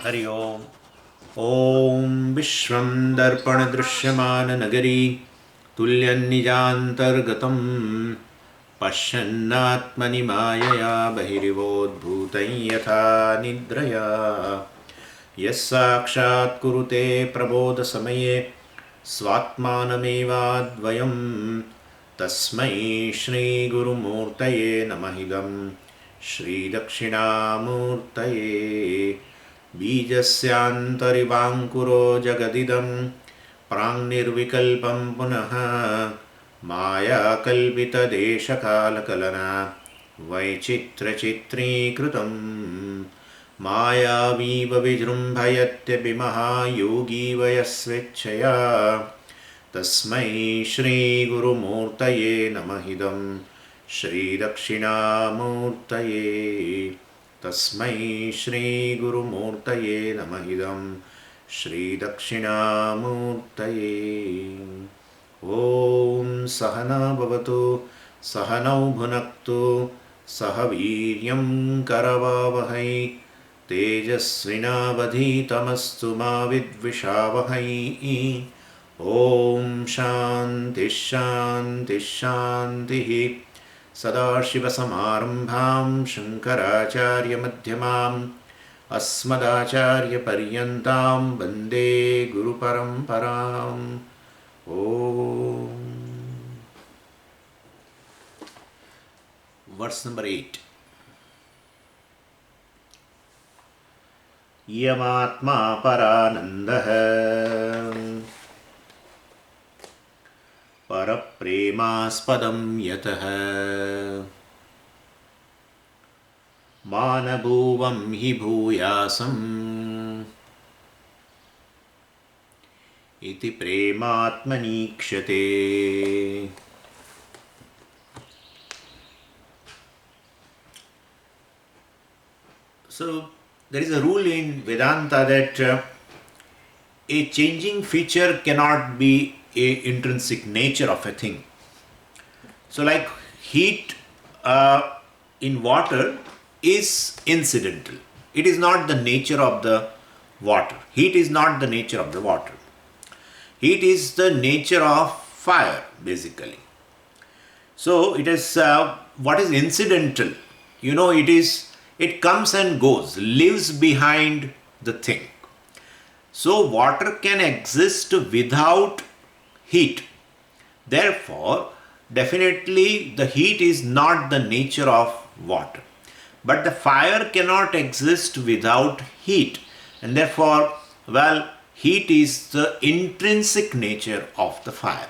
हरि ओम। ओम विश्वं दर्पणदृश्यमाननगरी तुल्यन्निजान्तर्गतं पश्यन्नात्मनि मायया बहिरिवोद्भूतं यथा निद्रया यस्साक्षात् कुरुते प्रबोधसमये स्वात्मानमेवाद्वयं तस्मै श्रीगुरुमूर्तये नमः। इदं श्रीदक्षिणामूर्तये। बीजस्यान्तरिवाङ्कुरो जगदिदं प्राङ्निर्विकल्पं पुनः मायाकल्पितदेशकालकलना वैचित्र्यचित्रीकृतं मायावीव विजृम्भयत्यपि महायोगी वयस्वेच्छया तस्मै श्रीगुरुमूर्तये नमः। इदं श्रीदक्षिणामूर्तये। तस्मै श्रीगुरुमूर्तये नमः। इदं श्रीदक्षिणामूर्तये। ॐ सहना भवतु सहनौ भुनक्तु सह वीर्यं करवावहै तेजस्विनावधीतमस्तु मा विद्विषावहै। ॐ शान्तिः शान्तिः शान्तिः। सदाशिवसमारम्भां शङ्कराचार्यमध्यमाम् अस्मदाचार्यपर्यन्तां वन्दे गुरुपरम्पराम्। ॐ। Verse number 8. यमात्मा परानन्दः परप्रेमास्पदं यतः मानभुवं हि भूयासम् इति प्रेमात्मनीक्ष्यते। So there is a rule in Vedanta that a changing feature cannot be a intrinsic nature of a thing. So like heat in water is incidental. It is not the nature of the water. Heat is not the nature of the water. Heat is the nature of fire basically. So it is what is incidental. It comes and goes, lives behind the thing. So water can exist without heat. Therefore, definitely the heat is not the nature of water. But the fire cannot exist without heat. And therefore, heat is the intrinsic nature of the fire.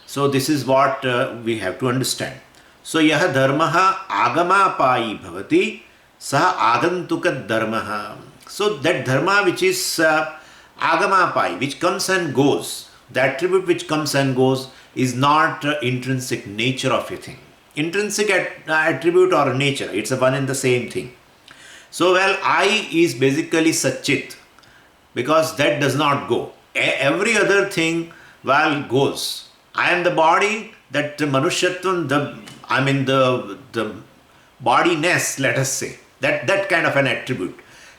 So this is what we have to understand. So yaha dharmaha agamapayi bhavati saha agantuka dharmaha. So that dharma which is agamapayi, which comes and goes, the attribute which comes and goes is not intrinsic nature of a thing. Intrinsic attribute or nature, it's a one and the same thing. So I is basically Satchit because that does not go. Every other thing goes. I am the body, that Manushyatvam, the bodiness, let us say, that kind of an attribute.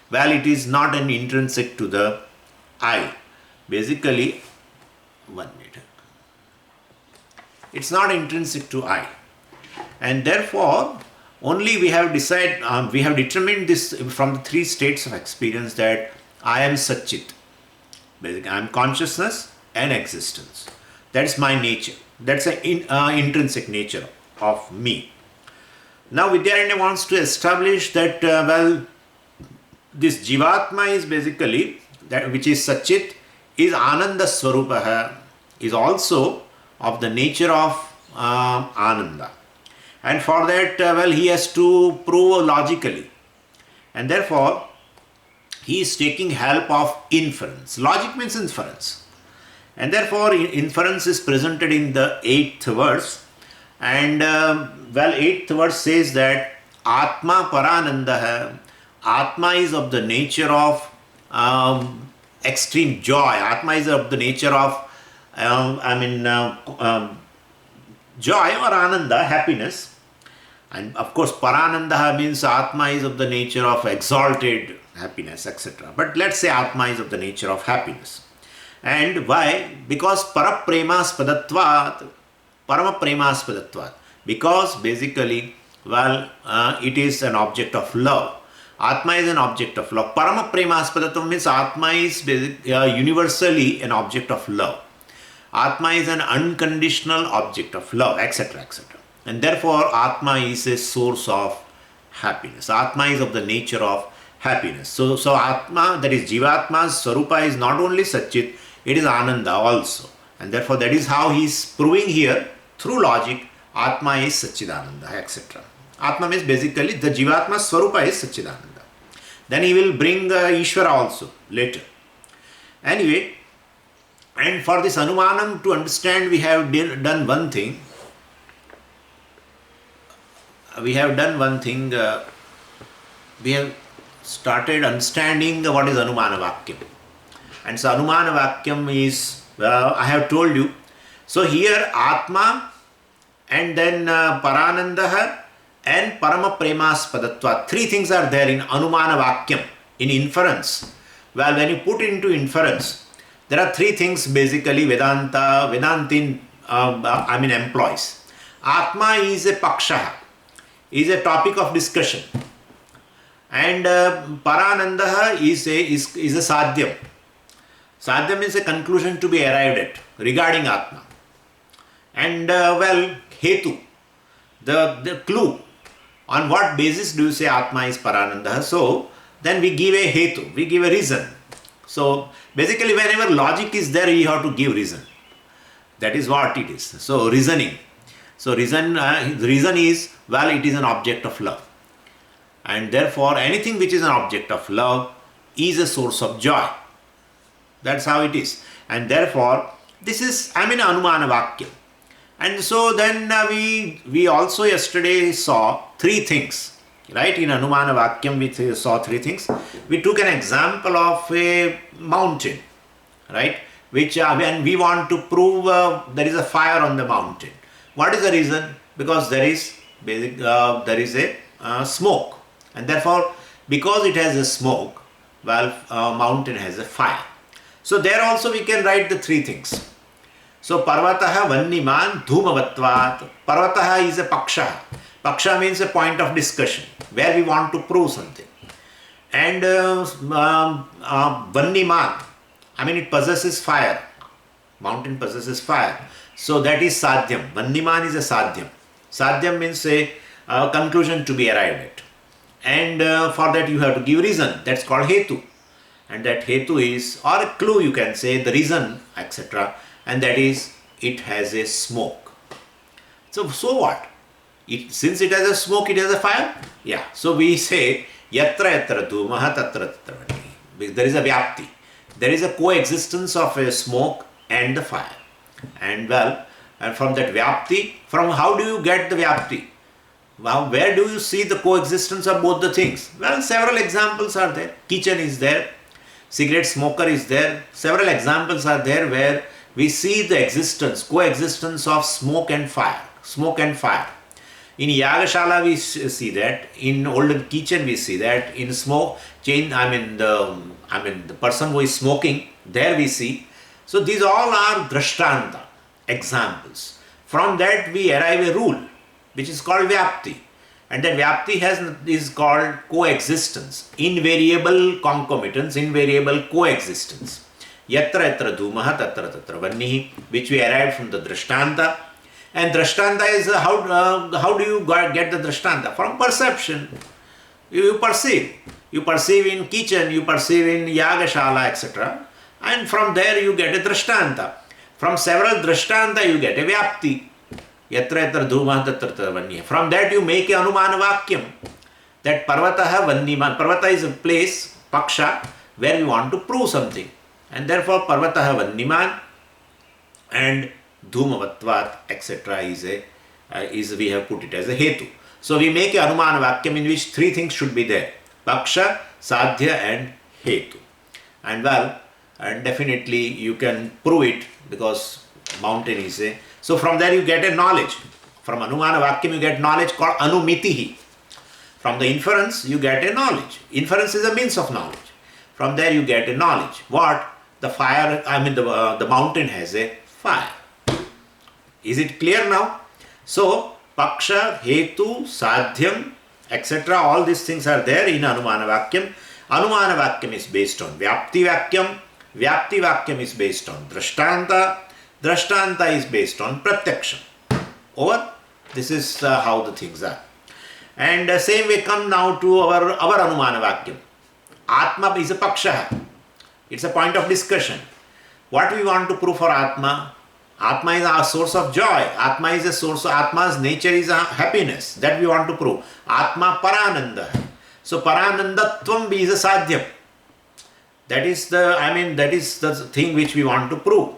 It is not an intrinsic to the I. Basically, 1 minute. It's not intrinsic to I. And therefore, only we have determined this from the three states of experience that I am Satchit. Basically, I am consciousness and existence. That's my nature. That's an intrinsic nature of me. Now Vidyaranya wants to establish that this Jivatma is basically that which is Satchit is Ananda Swarupaha, is also of the nature of Ananda. And for that he has to prove logically. And therefore he is taking help of inference. Logic means inference. And therefore inference is presented in the 8th verse. And 8th verse says that Atma Paranandaha. Atma is of the nature of extreme joy. Atma is of the nature of joy or Ananda, happiness. And of course, Parananda means Atma is of the nature of exalted happiness, etc. But let's say Atma is of the nature of happiness. And why? Because parapremaspadatvat, paramapremaspadatvat. Because basically, it is an object of love. Atma is an object of love. Paramapremaspadatvam means Atma is universally an object of love. Atma is an unconditional object of love, etc., etc. And therefore, Atma is a source of happiness. Atma is of the nature of happiness. So Atma, that is Jivatma's Swarupa, is not only Satchit, it is Ananda also. And therefore, that is how he is proving here through logic, Atma is Satchidananda, etc. Atma means basically the Jivatma's Swarupa is Satchidananda. Then he will bring Ishvara also later. Anyway, and for this Anumanam to understand, we have done one thing. We have started understanding what is Anumana Vakyam. And so Anumana Vakyam is, I have told you. So here Atma and then Paranandaha and Parama Premaspadatva. Three things are there in Anumana Vakyam, in inference. Well, when you put into inference, there are three things basically Vedantin employs. Atma is a paksha, is a topic of discussion. And Paranandaha is a sadhyam. Sadhyam is a conclusion to be arrived at regarding Atma. And Hetu, the clue, on what basis do you say Atma is Paranandaha? So then we give a Hetu, we give a reason. So basically whenever logic is there, you have to give reason. That is what it is. So reasoning. So the reason is, it is an object of love. And therefore anything which is an object of love is a source of joy. That's how it is. And therefore this is Anumana Vakyam. And so then we also yesterday saw three things. Right? In Anumana Vakyam we saw three things. We took an example of a mountain. Right? Which when we want to prove there is a fire on the mountain. What is the reason? Because there is a smoke. And therefore, because it has a smoke, mountain has a fire. So there also we can write the three things. So Parvataha Vanniman Dhumavatvat. Parvataha is a paksha. Paksha means a point of discussion where we want to prove something. And Vanniman, it possesses fire. Mountain possesses fire. So that is Sadhyam. Vanniman is a Sadhyam. Sadhyam means a conclusion to be arrived at. And for that you have to give reason. That's called Hetu. And that Hetu is, or a clue you can say, the reason, etc. And that is, it has a smoke. So what? Since it has a smoke, it has a fire? Yeah. So we say, Yatra yatra dhumaha tatra tatra vannihi. There is a vyapti. There is a coexistence of a smoke and the fire. And from that vyapti, from how do you get the vyapti? Where do you see the coexistence of both the things? Several examples are there. Kitchen is there. Cigarette smoker is there. Several examples are there where we see the coexistence of smoke and fire. Smoke and fire. In Yagashala we see that. In olden kitchen we see that. In smoke chain, the person who is smoking, there we see. So these all are drashtanta, examples. From that we arrive a rule, which is called Vyapti. And then Vyapti is called coexistence, invariable concomitance, invariable coexistence. Yatra yatra dhumaha tatra tatra vannihi, which we arrived from the Drishtanta. And Drishtanta is, how do you get the Drishtanta? From perception. You perceive. You perceive in kitchen, you perceive in Yagashala, etc. And from there you get a Drishtanta. From several Drishtanta you get a Vyapti. Yatra yatra dhumaha tatra tatra vannihi. From that you make a Anumana Vakyam. That Parvataha Vanniman. Parvata is a place, Paksha, where we want to prove something. And therefore Parvataha Vanniman and Dhumavatvat, etc. is we have put it as a Hetu. So we make a Anumana Vakyam in which three things should be there. Paksha, Sadhya and Hetu. And and definitely you can prove it because mountain is a... So from there you get a knowledge. From Anumana Vakyam you get knowledge called Anumitihi. From the inference, you get a knowledge. Inference is a means of knowledge. From there, you get a knowledge. What? The fire, the mountain has a fire. Is it clear now? So, Paksha, Hetu, Sadhyam, etc. All these things are there in Anumana Vakyam. Anumana Vakyam is based on Vyapti Vakyam. Vyapti Vakyam is based on Drashtanta. Drashtanta is based on Pratyaksha. Over. This is how the things are. And same way come now to our Anumana Vakyam. Atma is a Paksha. It's a point of discussion. What we want to prove for Atma? Atma is our source of joy. Atma is a source of Atma's nature is a happiness. That we want to prove. Atma Parananda. So Paranandatvam is a Sadhyam. That is the thing which we want to prove.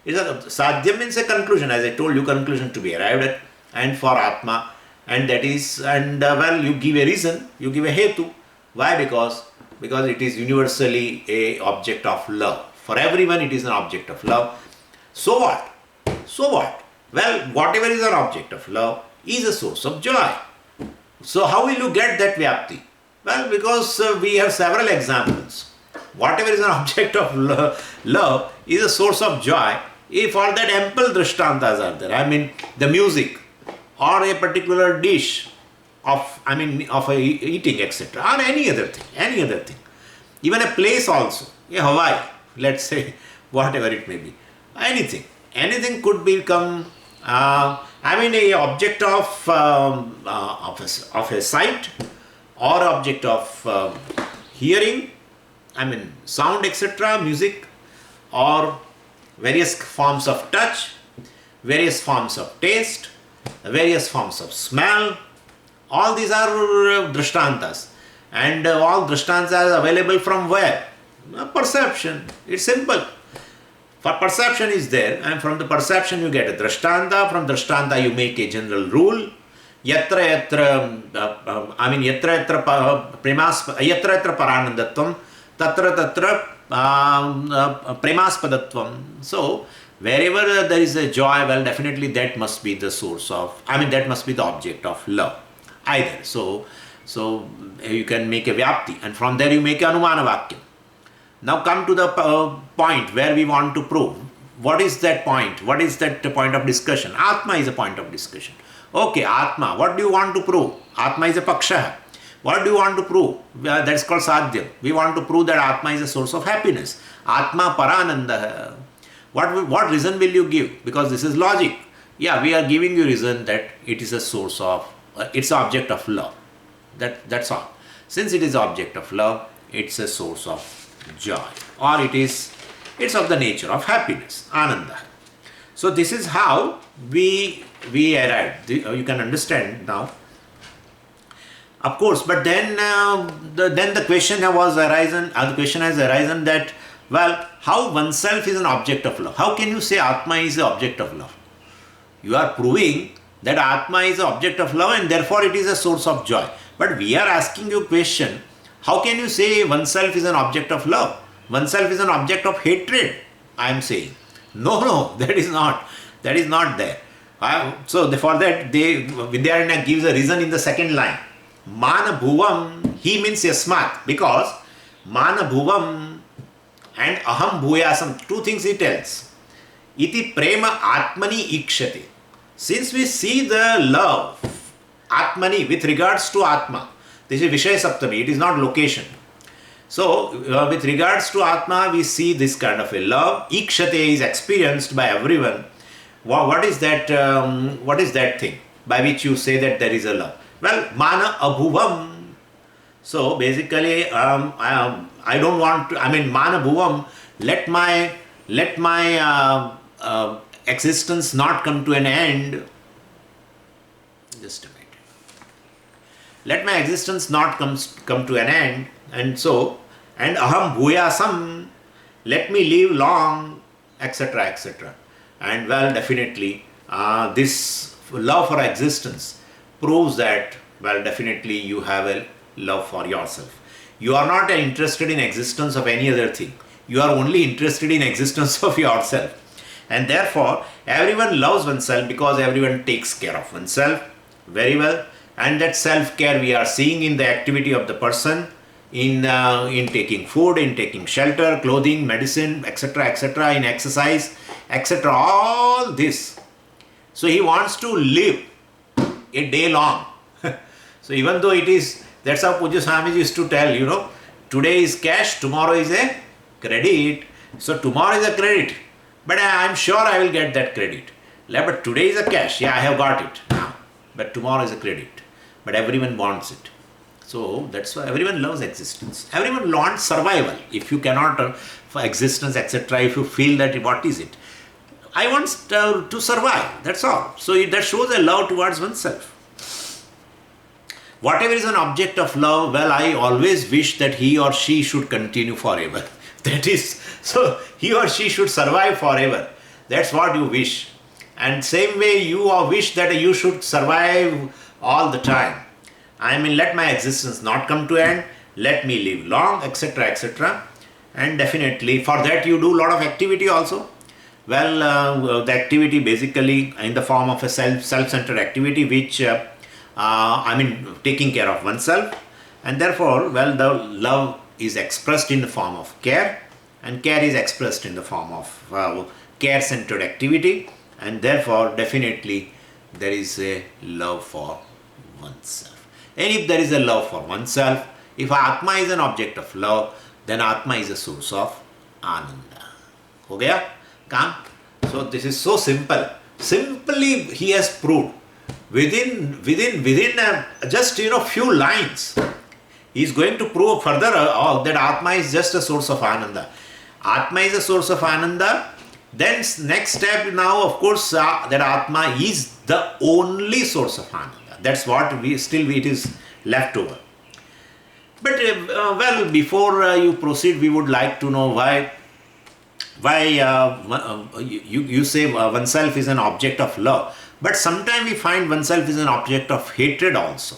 Sadhyam means a conclusion, as I told you, conclusion to be arrived at, and for Atma, and that is, you give a reason, you give a hetu. Why? Because it is universally a object of love. For everyone it is an object of love. So what? Well, whatever is an object of love is a source of joy. So how will you get that Vyapti? Well, because we have several examples. Whatever is an object of love is a source of joy. If all that ample drashtantas are there, the music or a particular dish of eating, etc., or any other thing, even a place also, Hawaii, let's say, whatever it may be, anything could become a object of a sight or object of hearing, sound, etc., music, or various forms of touch, various forms of taste, various forms of smell. All these are drashtantas. And all drashtantas are available from where? Perception. It's simple. For perception is there, and from the perception you get a drashtanta. From drashtanta you make a general rule. Yatra paranandatvam, tatra premaspadatvam. So, wherever there is a joy, well, definitely that must be the source of, that must be the object of love. Either. So you can make a Vyapti, and from there you make a Anumana Vakyam. Now come to the point where we want to prove. What is that point? What is that point of discussion? Atma is a point of discussion. Okay, Atma, what do you want to prove? Atma is a Paksha. What do you want to prove? That is called Sadhyam. We want to prove that Atma is a source of happiness. Atma Parananda. What reason will you give? Because this is logic. Yeah, we are giving you reason that it is a source of, it's an object of love. That's all. Since it is object of love, it's a source of joy, or it's of the nature of happiness, Ananda. So this is how we arrived. You can understand now. Of course, but then the question has arisen that, well, how oneself is an object of love? How can you say Atma is the object of love? You are proving that Atma is the object of love and therefore it is a source of joy. But we are asking you a question, how can you say oneself is an object of love? Oneself is an object of hatred, I am saying. No, that is not there. So for that, Vidyaranya gives a reason in the second line. Mana bhuvam, he means yasmat, because mana bhuvam and aham bhuyasam, two things he tells. Iti prema atmani ikshate. Since we see the love, atmani, with regards to Atma, this is Vishaya Saptami, it is not location. So, with regards to Atma, we see this kind of a love. Ikshate is experienced by everyone. What is that thing by which you say that there is a love? Well, mana abhuvam. So, basically, I don't want to, mana bhuvam, let my existence not come to an end. Just a minute. Let my existence not come to an end, and aham bhuyasam, let me live long, etc., etc. And well, definitely, this love for existence proves that, well, definitely you have a love for yourself. You are not interested in existence of any other thing. You are only interested in existence of yourself. And therefore, everyone loves oneself because everyone takes care of oneself very well. And that self-care we are seeing in the activity of the person, in taking food, in taking shelter, clothing, medicine, etc., in exercise, etc. All this. So he wants to live a day long. So even though it is, that's how Pujya Swamiji used to tell, today is cash, tomorrow is a credit. So tomorrow is a credit, but I am sure I will get that credit. But today is a cash, I have got it now. But tomorrow is a credit. But everyone wants it. So that's why everyone loves existence. Everyone wants survival. If you cannot, for existence, etc., if you feel that, what is it? I want to survive, that's all. So that shows a love towards oneself. Whatever is an object of love, well, I always wish that he or she should continue forever. That is, so he or she should survive forever. That's what you wish. And same way you wish that you should survive all the time. Let my existence not come to end, let me live long, etc., etc. And definitely for that you do a lot of activity also. Well, the activity basically in the form of a self-centered activity, which taking care of oneself, and therefore, well, the love is expressed in the form of care, and care is expressed in the form of care-centered activity, and therefore, definitely, there is a love for oneself. And if there is a love for oneself, if Atma is an object of love, then Atma is a source of Ananda. Ho gaya? Kam? So this is so simple. Simply he has proved within just few lines. He is going to prove further that Atma is just a source of Ananda. Atma is a source of Ananda. Then next step now, of course, that Atma is the only source of Ananda. That's what it is left over. But well, before you proceed, we would like to know why you say oneself is an object of love. But sometimes we find oneself is an object of hatred also.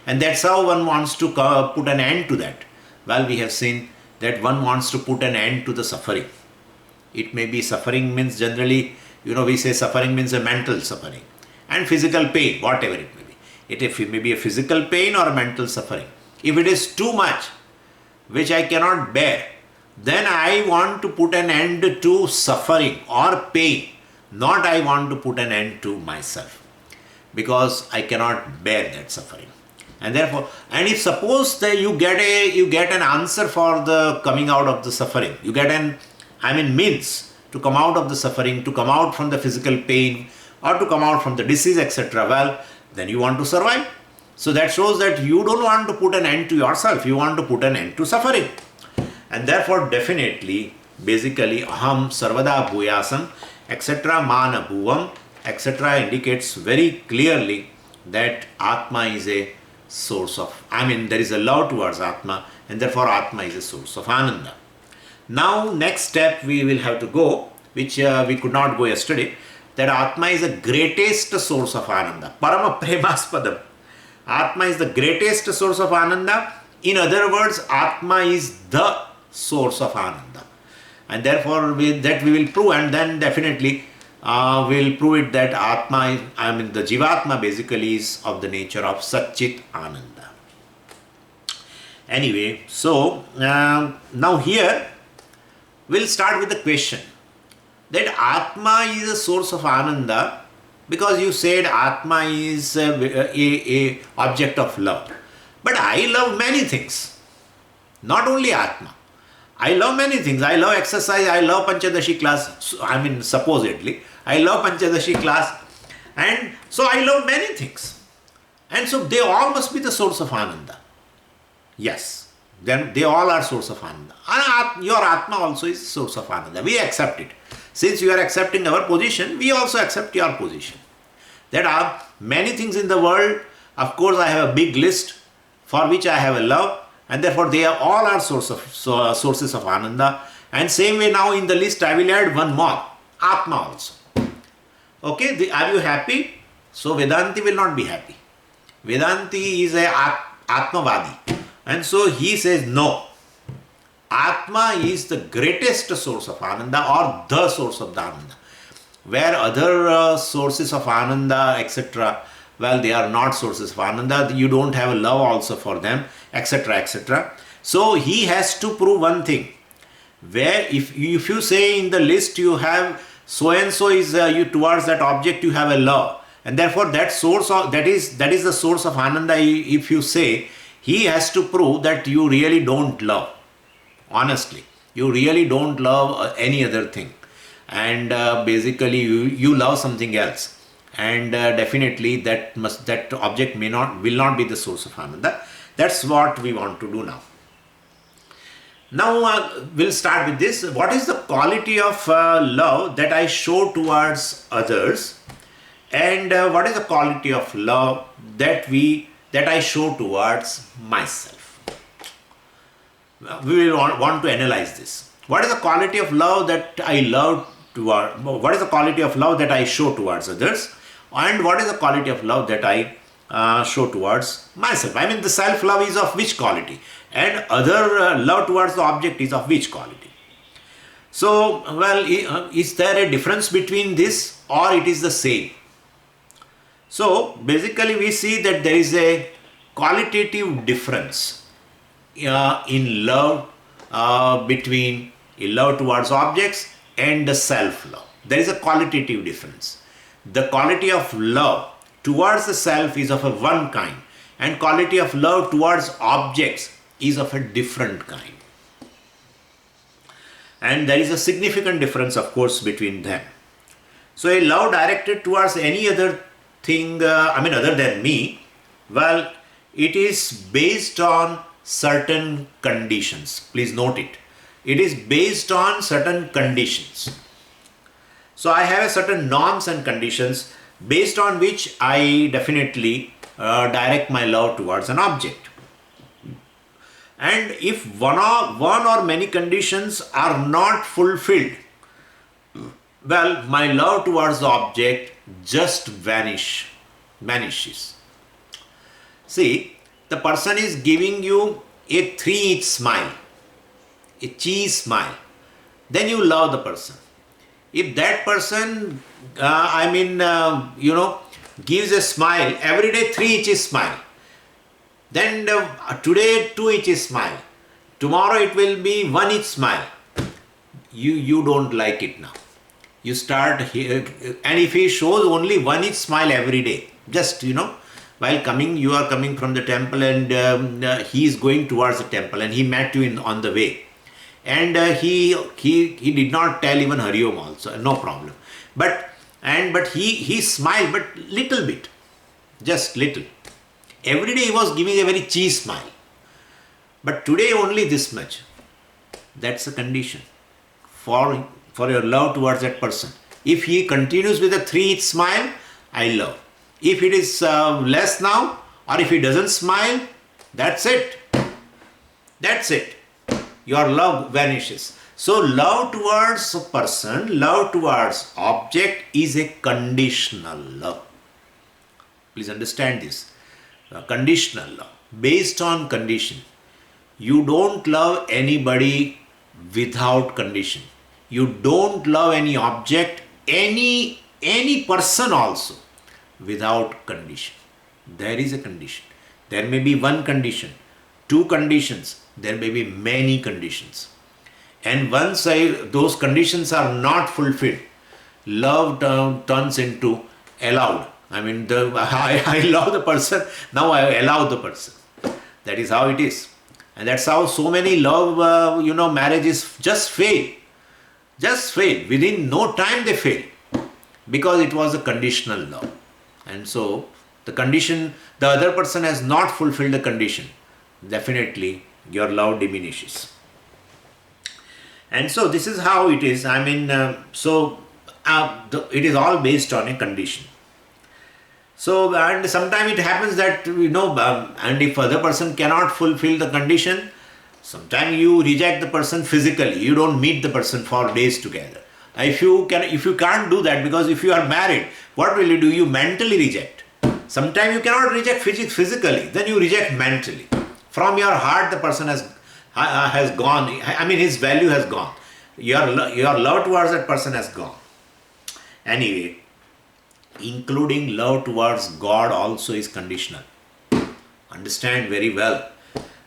And that's how one wants to put an end to that. Well, we have seen that one wants to put an end to the suffering. It may be suffering means generally, we say suffering means a mental suffering. And physical pain, whatever it may be. It may be a physical pain or a mental suffering. If it is too much, which I cannot bear, then I want to put an end to suffering or pain. Not I want to put an end to myself, because I cannot bear that suffering. And therefore, and if suppose that you get an answer for the coming out of the suffering, you get means to come out of the suffering, to come out from the physical pain, or to come out from the disease, etc. Well, then you want to survive. So that shows that you don't want to put an end to yourself, you want to put an end to suffering. And therefore, definitely, basically, aham sarvada bhuyasam, etc., mana bhuvam, etc. indicates very clearly that Atma is a source of, there is a love towards Atma, and therefore Atma is a source of Ananda. Now, next step we will have to go, which we could not go yesterday, that Atma is the greatest source of Ananda. Parama premaspadam. Atma is the greatest source of Ananda. In other words, Atma is the source of Ananda. And therefore, with that we will prove, and then definitely we will prove it that Atma, the Jivatma basically is of the nature of Satchit Ananda. Anyway, so now here we'll start with the question that Atma is a source of Ananda, because you said Atma is a object of love. But I love many things, not only Atma. I love many things. I love exercise. I love Pancadasi class. Supposedly, I love Pancadasi class. And so I love many things. And so they all must be the source of Ananda. Yes. Then they all are source of Ananda. And your Atma also is source of Ananda. We accept it. Since you are accepting our position, we also accept your position. There are many things in the world. Of course, I have a big list for which I have a love. And therefore, they are all are sources of Ananda. And same way now in the list, I will add one more, Atma also. Okay, are you happy? So Vedanti will not be happy. Vedanti is a Atmavadi. And so he says, no. Atma is the greatest source of Ananda, or the source of the Ananda. Where other sources of Ananda, etc., well, they are not sources of Ananda, you don't have a love also for them, etc., etc. So he has to prove one thing, where if you say in the list you have so and so is you towards that object you have a love, and therefore that source of that is the source of Ananda. If you say, he has to prove that you really don't love, honestly you really don't love any other thing, and basically you love something else, and definitely that object will not be the source of Ananda. That's what we want to do now. Now we'll start with this. What is the quality of love that I show towards others, and what is the quality of love that I show towards myself? We will want to analyze this. What is the quality of love that what is the quality of love that I show towards others, and what is the quality of love that I show towards myself? I mean, the self-love is of which quality, and other love towards the object is of which quality? So, well, is there a difference between this, or it is the same? So, basically we see that there is a qualitative difference in love between a love towards objects and the self-love. There is a qualitative difference. The quality of love towards the self is of a one kind, and quality of love towards objects is of a different kind. And there is a significant difference, of course, between them. So a love directed towards any other thing, other than me, well, it is based on certain conditions. Please note it. It is based on certain conditions. So I have a certain norms and conditions based on which I definitely direct my love towards an object. And if one or many conditions are not fulfilled, well, my love towards the object just vanishes. See, the person is giving you a 3-inch smile, a cheese smile, then you love the person. If that person, gives a smile, every day 3 inches smile, then today 2 inches smile, tomorrow it will be 1 inch smile, you don't like it now. You start here, and if he shows only 1 inch smile every day, just while you are coming from the temple, and he is going towards the temple, and he met you on the way, and he did not tell even Hari Om also, no problem, but he smiled, but little bit, just little. Every day he was giving a very cheese smile, but today only this much. That's a condition for your love towards that person. If he continues with a 3-inch smile, I love. If it is less now, or if he doesn't smile, that's it. That's it. Your love vanishes. So love towards a person, love towards object is a conditional love. Please understand this. Conditional love, based on condition. You don't love anybody without condition. You don't love any object, any person also, without condition. There is a condition. There may be one condition, 2 conditions, there may be many conditions. And once those conditions are not fulfilled, love turns into allowed. I love the person, now I allow the person. That is how it is. And that's how so many love, marriages just fail. Just fail. Within no time they fail. Because it was a conditional love. And so, the other person has not fulfilled the condition. Definitely, your love diminishes. And so, this is how it is. It is all based on a condition. So, and sometimes it happens that, and if other person cannot fulfill the condition, sometimes you reject the person physically. You don't meet the person for days together. If you can't do that, because if you are married, what will you do? You mentally reject. Sometimes you cannot reject physically, then you reject mentally. From your heart, the person has gone. His value has gone. Your love towards that person has gone. Anyway, including love towards God also is conditional. Understand very well.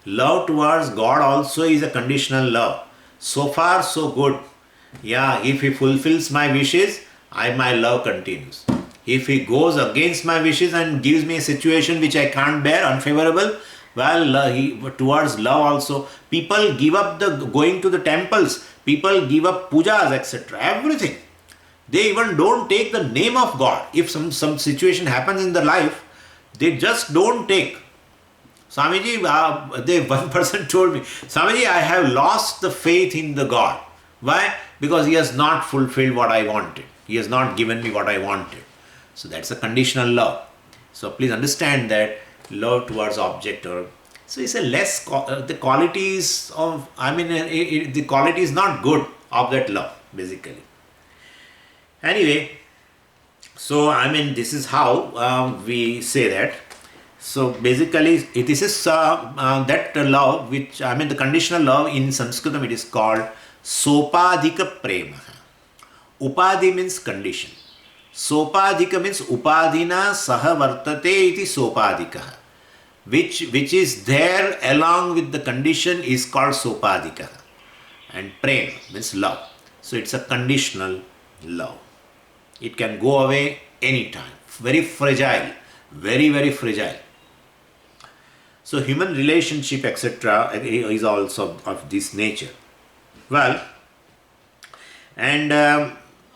Love towards God also is a conditional love. So far, so good. Yeah, if he fulfills my wishes, my love continues. If he goes against my wishes and gives me a situation which I can't bear, unfavorable, well, towards love also, people give up the going to the temples, people give up pujas, etc. Everything. They even don't take the name of God. If some situation happens in their life, they just don't take. Swamiji, one person told me, Swamiji, I have lost the faith in the God. Why? Because he has not fulfilled what I wanted. He has not given me what I wanted. So that's a conditional love. So please understand that love towards object, or so it's a less the qualities of, the quality is not good of that love basically. Anyway, so this is how we say that. So basically, this is that love which, the conditional love in Sanskritam, it is called sopadhika prema. Upadhi means condition. Sopadhika means upadhina saha vartate iti sopadhika. Which is there along with the condition is called sopadhika. And prema means love. So it's a conditional love. It can go away anytime. Very fragile. Very, very fragile. So human relationship, etc. is also of this nature. Well, and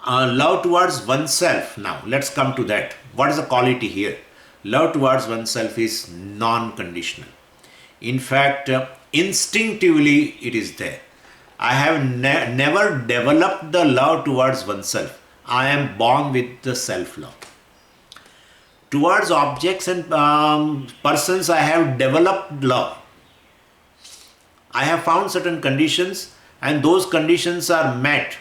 love towards oneself. Now, let's come to that. What is the quality here? Love towards oneself is non-conditional. In fact, instinctively it is there. I have never developed the love towards oneself. I am born with the self-love. Towards objects and persons, I have developed love. I have found certain conditions, and those conditions are met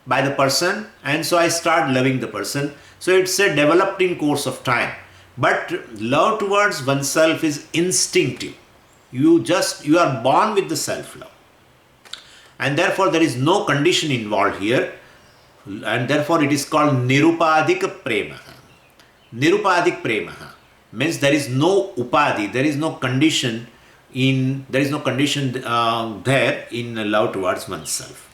by the person, and so I start loving the person. So it's a developing course of time. But love towards oneself is instinctive. You are born with the self-love. And therefore there is no condition involved here. And therefore it is called nirupadhika prema. Nirupadhik prema means there is no upadhi, there is no condition there in love towards oneself.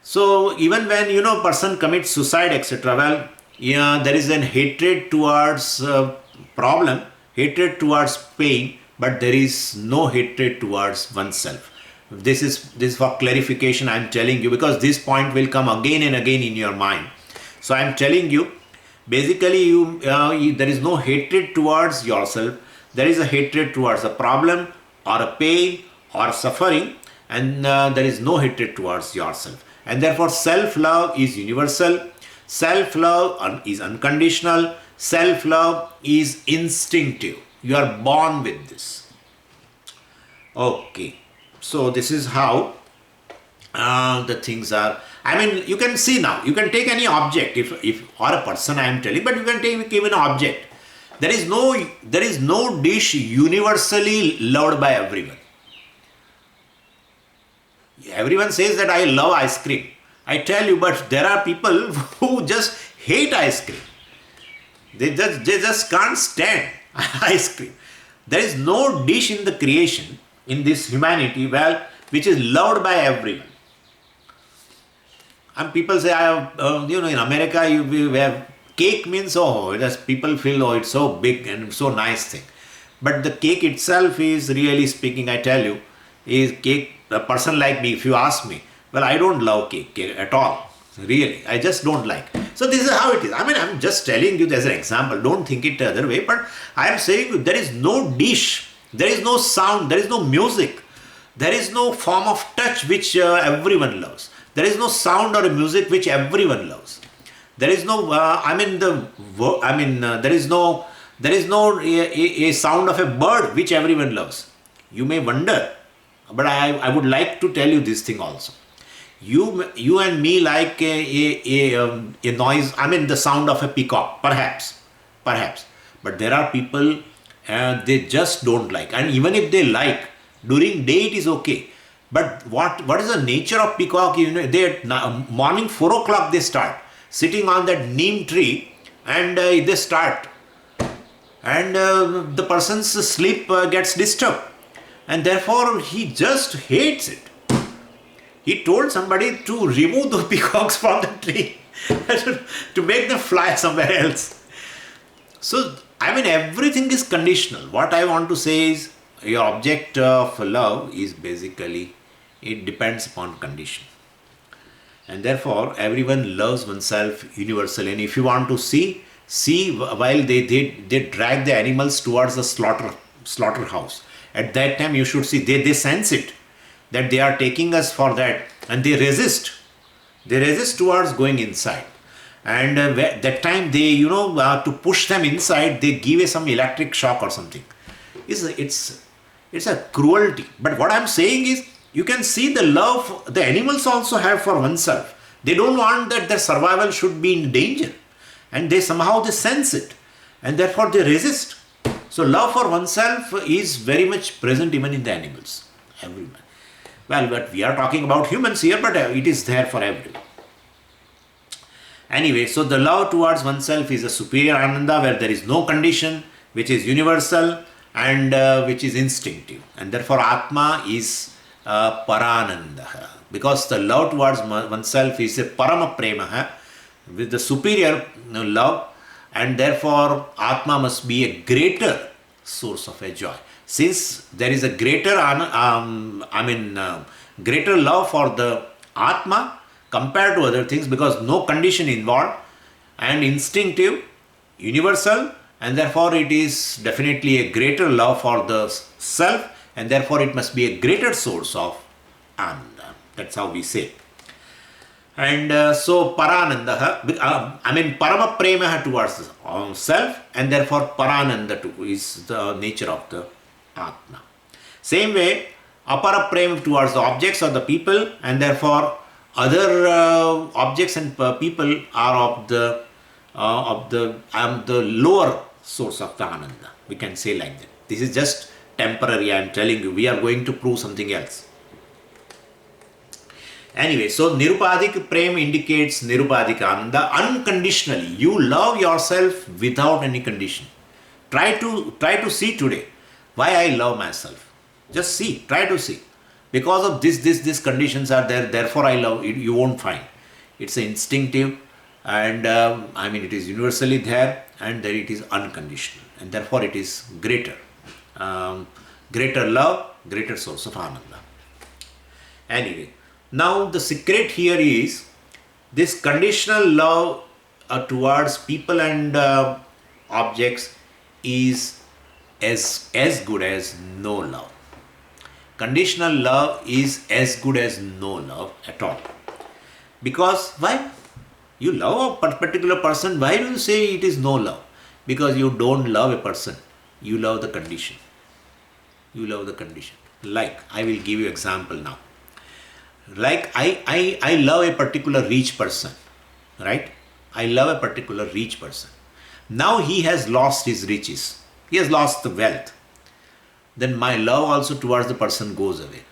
So even when person commits suicide, etc., well, there is an hatred towards problem, hatred towards pain, but there is no hatred towards oneself. This is for clarification I am telling you, because this point will come again and again in your mind. So I am telling you, basically there is no hatred towards yourself. There is a hatred towards a problem or a pain or suffering, and there is no hatred towards yourself. And therefore self-love is universal, self-love is unconditional, self-love is instinctive. You are born with this. Okay, so this is how the things are. You can see now, you can take any object, if or a person I am telling, but you can take even an object. There is no dish universally loved by everyone. Everyone says that I love ice cream. I tell you, but there are people who just hate ice cream. They just can't stand ice cream. There is no dish in the creation, in this humanity, which is loved by everyone. And people say, in America, we have cake means, people feel, it's so big and so nice thing. But the cake itself is, really speaking, I tell you, is cake. A person like me, if you ask me, well, I don't love cake at all. Really, I just don't like. So this is how it is. I'm just telling you as an example. Don't think it the other way. But I am saying there is no dish, there is no sound, there is no music, there is no form of touch which everyone loves. There is no sound or music which everyone loves. There is no. There is no a sound of a bird which everyone loves. You may wonder, but I would like to tell you this thing also. You and me like a noise, the sound of a peacock, perhaps. But there are people, they just don't like. And even if they like, during day it is okay. But what is the nature of peacock? They at morning 4 o'clock they start sitting on that neem tree and they start, and the person's sleep gets disturbed, and therefore he just hates it. He told somebody to remove the peacocks from the tree to make them fly somewhere else. So, I mean, everything is conditional. What I want to say is, your object of love is basically, it depends upon condition. And therefore, everyone loves oneself universally. And if you want to see while they drag the animals towards the slaughterhouse. At that time, you should see, they sense it, that they are taking us for that, and they resist. They resist towards going inside. And that time they, to push them inside, they give some electric shock or something. It's a cruelty. But what I'm saying is, you can see the love the animals also have for oneself. They don't want that their survival should be in danger. And they sense it. And therefore they resist. So love for oneself is very much present even in the animals. Everyone. Well, but we are talking about humans here, but it is there for everyone. Anyway, so the love towards oneself is a superior ananda where there is no condition, which is universal and which is instinctive. And therefore Atma is parananda. Because the love towards oneself is a parama prema, with the superior love, and therefore Atma must be a greater source of a joy. Since there is a greater greater love for the Atma compared to other things, because no condition involved, and instinctive, universal, and therefore it is definitely a greater love for the self, and therefore it must be a greater source of Ananda. That's how we say. And so Parananda, Parama Prema towards the self, and therefore Parananda too is the nature of the Atma. Same way, Apara Prema towards the objects or the people, and therefore other objects and people are of the lower source of the Ananda. We can say like that. This is just temporary. I am telling you, we are going to prove something else. Anyway, so Nirupadik Prem indicates Nirupadik Ananda unconditionally. You love yourself without any condition. Try to see today why I love myself. Just see, try to see. Because of these conditions are there, therefore I love it. You won't find. It's instinctive, and it is universally there, and there it is unconditional, and therefore it is greater. Greater love, greater source of Ananda. Anyway, now the secret here is this conditional love towards people and objects is as good as no love. Conditional love is as good as no love at all. Because why? You love a particular person, why do you say it is no love? Because you don't love a person, you love the condition. You love the condition. Like, I will give you example now. Like, I love a particular rich person, right? I love a particular rich person. Now he has lost his riches. He has lost the wealth. Then my love also towards the person goes away.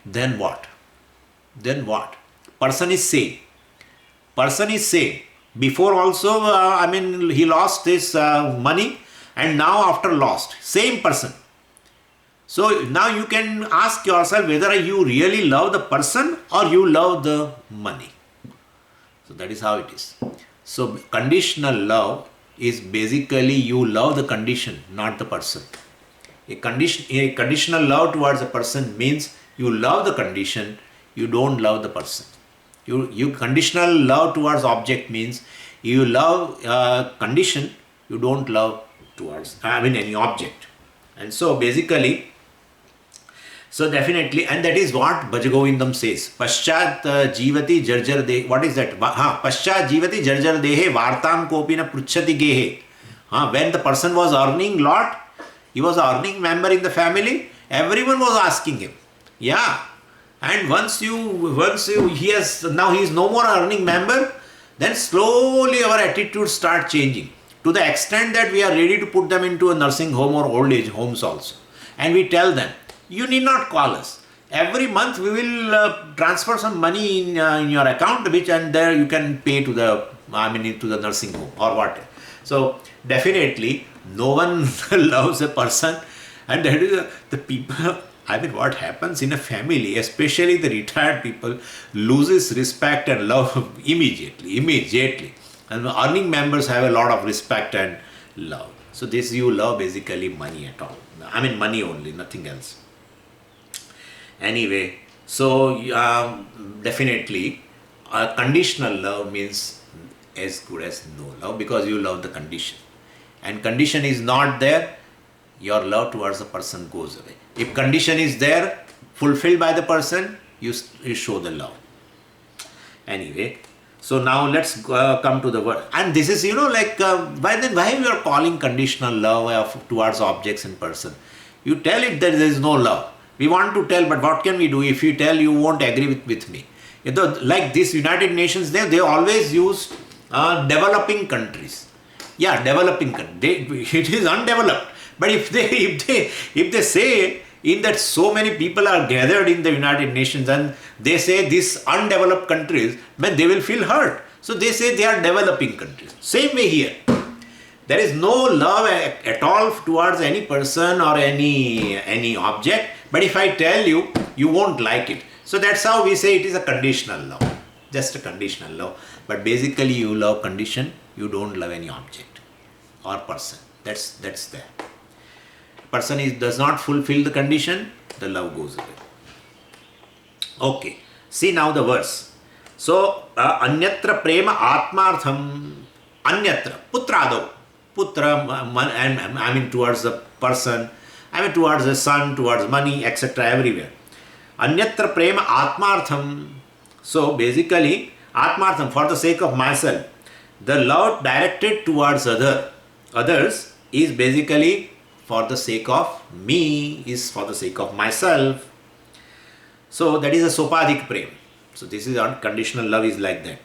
Then what? Person is same. Before also, he lost his money, and now after lost, same person. So now you can ask yourself whether you really love the person or you love the money. So that is how it is. So conditional love is basically you love the condition, not the person. A conditional love towards a person means you love the condition, you don't love the person. You conditional love towards object means you love condition, you don't love towards any object. And so basically, so definitely, and that is what Bhajagovindam says. Paschat jivati jarjar dehe. What is that? Paschat jivati jarjar dehe vartam kopina pruchati gehe. When the person was earning lot, he was an earning member in the family, everyone was asking him. Yeah. And once he is no more earning member, then slowly our attitudes start changing to the extent that we are ready to put them into a nursing home or old age homes also. And we tell them, you need not call us. Every month we will transfer some money in your account, and there you can pay to the nursing home or what. So definitely no one loves a person, and that is the people. I mean, what happens in a family, especially the retired people, loses respect and love immediately. And the earning members have a lot of respect and love. So this you love basically money at all. I mean money only, nothing else. Anyway, so definitely conditional love means as good as no love, because you love the condition. And condition is not there, your love towards the person goes away. If condition is there, fulfilled by the person, you show the love. Anyway, so now let's come to the word. And this is, why we are calling conditional love towards objects and person? You tell it that there is no love. We want to tell, but what can we do? If you tell, you won't agree with me. Like this United Nations, they always use developing countries. Yeah, developing countries. It is undeveloped. But if they say in that so many people are gathered in the United Nations and they say these undeveloped countries, then they will feel hurt. So they say they are developing countries. Same way here. There is no love at all towards any person or any object. But if I tell you, you won't like it. So that's how we say it is a conditional love. Just a conditional love. But basically you love condition, you don't love any object or person. That's there. Person does not fulfill the condition, the love goes away. Okay, see now the verse. So, anyatra prema atmartham, anyatra, putrado, putra, I mean towards the person, I mean towards the son, towards money, etc. everywhere. Anyatra prema atmartham. So basically, atmartham, for the sake of myself. The love directed towards others is basically for the sake of me, is for the sake of myself. So that is a sopadik prem. So this is unconditional love is like that.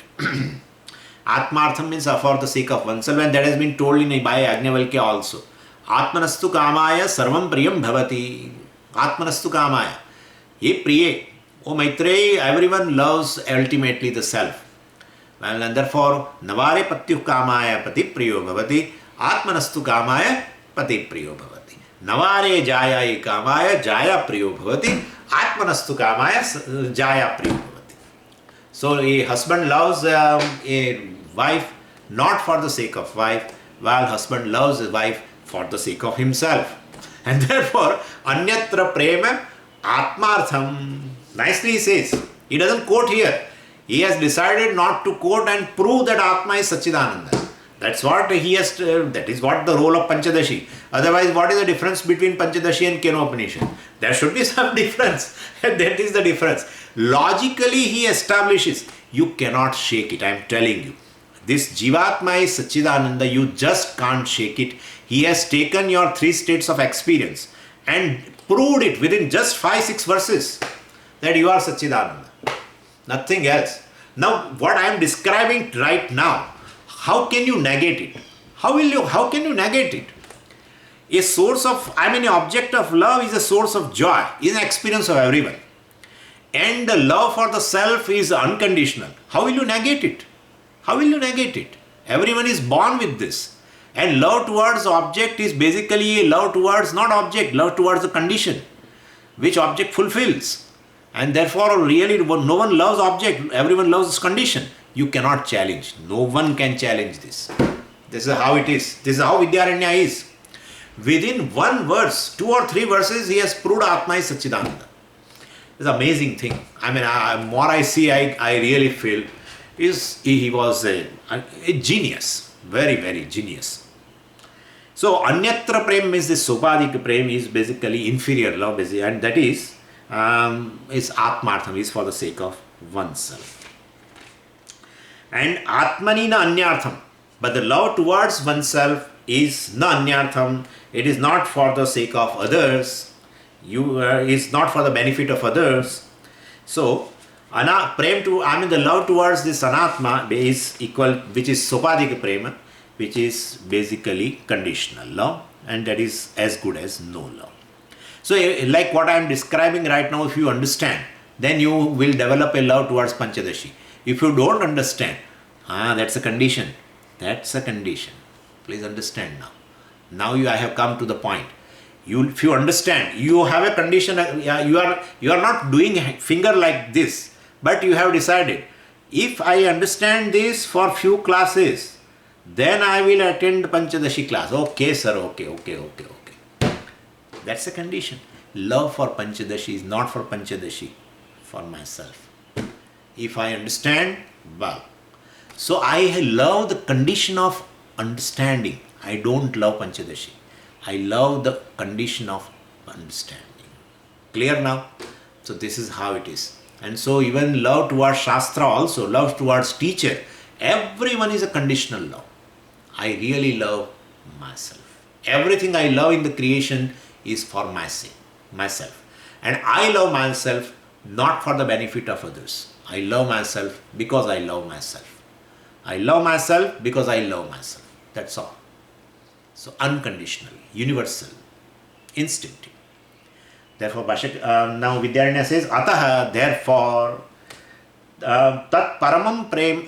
Atmartham means for the sake of oneself, and that has been told by Yajnavalkya also. Atmanastu kamaya sarvam priyam bhavati. Atmanastu kamaya. Ye priye. O Maitreyi, everyone loves ultimately the self. Well, and therefore, navare patyuh kamaya pati priyo bhavati. Atmanastu kamaya pati priyo bhavati. Navare jaya kamaya jaya priyo bhavati. Atmanastu kamaya jaya priyo bhavati. So a husband loves a wife not for the sake of wife, while husband loves his wife for the sake of himself. And therefore, anyatra prema atmartham. Nicely he says. He doesn't quote here. He has decided not to quote and prove that Atma is Satchidananda. That's what he has. That is what the role of Pancadasi. Otherwise, what is the difference between Pancadasi and Kenopanishad? There should be some difference. And that is the difference. Logically, he establishes. You cannot shake it. I am telling you. This Jivatma is Satchidananda. You just can't shake it. He has taken your 3 states of experience and proved it within just 5-6 verses that you are Satchidananda. Nothing else. Now, what I am describing right now, how can you negate it? How can you negate it? A source of, an object of love is a source of joy, is an experience of everyone. And the love for the self is unconditional. How will you negate it? How will you negate it? Everyone is born with this. And love towards object is basically a love towards not object, love towards the condition, which object fulfills. And therefore, really, no one loves object, everyone loves condition. You cannot challenge. No one can challenge this. This is how it is. This is how Vidyaranya is. Within one verse, 2 or 3 verses, he has proved Atma is Satchidananda. It's an amazing thing. More I see, I really feel he was a genius. Very, very genius. So, Anyatra Prem means this Sopadik Prem is basically inferior love, and that is Atmartham, is for the sake of oneself. And Atmani na Anyartham, but the love towards oneself is na Anyartham. It is not for the sake of others. It's not for the benefit of others. So, the love towards this Anatma is equal, which is Sopadik Prema, which is basically conditional love, and that is as good as no love. So, like what I am describing right now, if you understand, then you will develop a love towards Pancadasi. If you don't understand, that's a condition. That's a condition. Please understand now. Now I have come to the point. If you understand, you have a condition. You are not doing finger like this, but you have decided. If I understand this for few classes, then I will attend Panchadashi class. Okay, sir. Okay. That's a condition. Love for Panchadashi is not for Panchadashi, for myself. If I understand, well. So I love the condition of understanding. I don't love Panchadashi. I love the condition of understanding. Clear now? So this is how it is. And so even love towards Shastra also, love towards teacher, everyone is a conditional love. I really love myself. Everything I love in the creation is for myself. And I love myself not for the benefit of others. I love myself because I love myself. I love myself because I love myself. That's all. So unconditional, universal, instinctive. Therefore, now Vidyaranya says, Ataha, therefore, tat paramam prema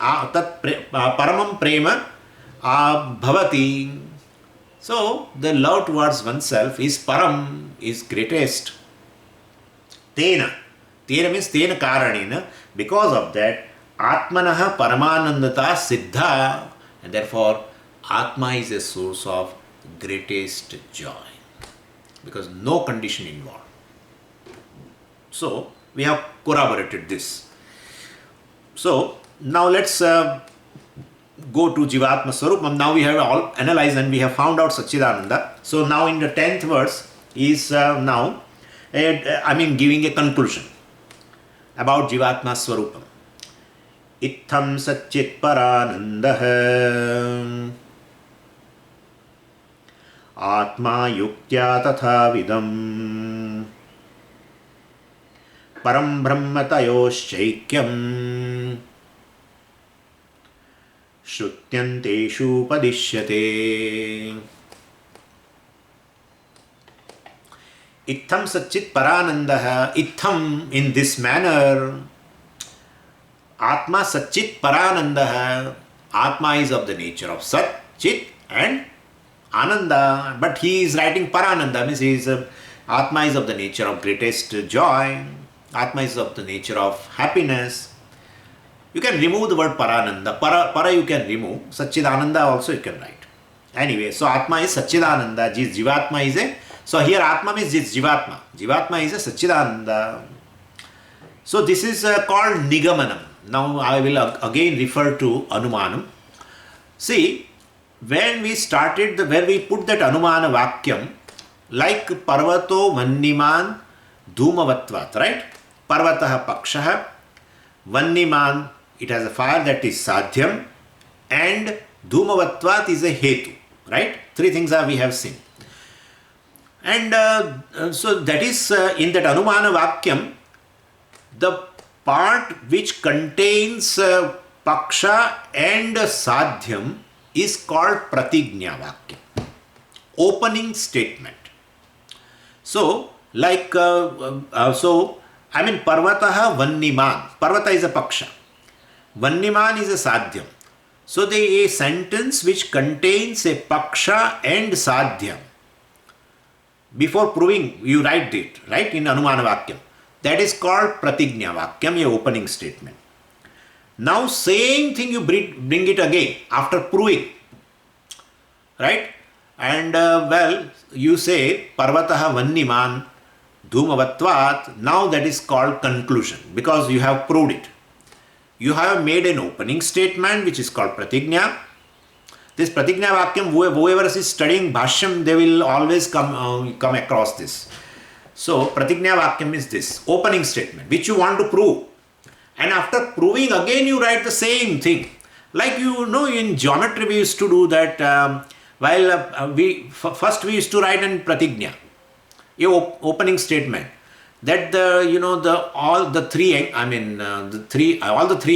bhavati. So, the love towards oneself is param, is greatest. Tena means tena karanena. Because of that, atmanaha paramanandata siddha. And therefore, Atma is a source of greatest joy. Because no condition involved. So, we have corroborated this. So, now let's go to Jivatma Swarupam. Now we have all analyzed and we have found out Satchidananda. So, now in the 10th verse is giving a conclusion about Jivatma Swarupam. Itham Satchit Paranandaha Atma Yuktya Tatha Vidam Param Brahmatayoshyaikyam Shrutyanteshu Padishyate. Itham Satchit Paranandaha. Itham, in this manner. Atma Satchit Paranandaha. Atma is of the nature of Sat, Chit and Ananda. But he is writing Parananda, means he is Atma is of the nature of greatest joy. Atma is of the nature of happiness. You can remove the word Parananda. Para you can remove. Satchidananda also you can write. Anyway, so Atma is Satchidananda. Jivatma is a. So here Atma means Jivatma. Jivatma is a Satchidananda. So this is called Nigamanam. Now I will again refer to Anumanam. See, when we started, where we put that Anumana Vakyam, like Parvato Vanniman Dhumavatvat, right? Parvataha Pakshaha, Vanniman, it has a fire, that is Sadhyam, and Dhumavatvat is a Hetu, right? Three things we have seen. And so that is in that Anumana Vakyam, the part which contains Paksha and Sadhyam is called Pratignya Vakyam, opening statement. So, like, Parvataha Vanniman. Parvata is a Paksha. Vanniman is a Sadhyam. So, a sentence which contains a Paksha and Sadhyam. Before proving, you write it, right, in Anumana Vakyam. That is called Pratignya Vakyam, a opening statement. Now, same thing you bring it again after proving, right? And you say Parvataha Vanniman Dhumavatvat. Now that is called conclusion, because you have proved it. You have made an opening statement which is called Pratignya. This Pratignya Vakyam, whoever is studying Bhashyam, they will always come across this. So, Pratignya Vakyam is this opening statement which you want to prove. And after proving, again you write the same thing. Like in geometry we used to do that first we used to write in Pratignya, opening statement, that all the three